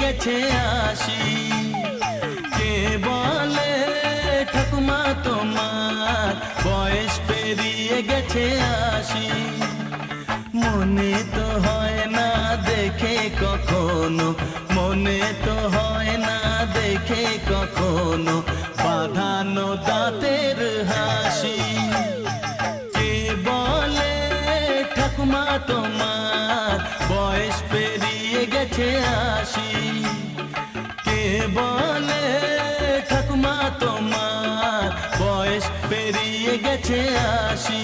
গেছে আসি। কে বলে ঠাকুমা তোমার বয়স পেরিয়ে গেছে আসি। মনে তো হয় না দেখে কখনো, মনে তো হয় না দেখে কখনো বাঁধানো দাঁতের হাসি। কে বলে ঠাকুমা তোমার বয়স পেরিয়ে গেছে আসি। কে বলে ঠাকুমা তোমার বয়স পেরিয়ে গেছে আসি।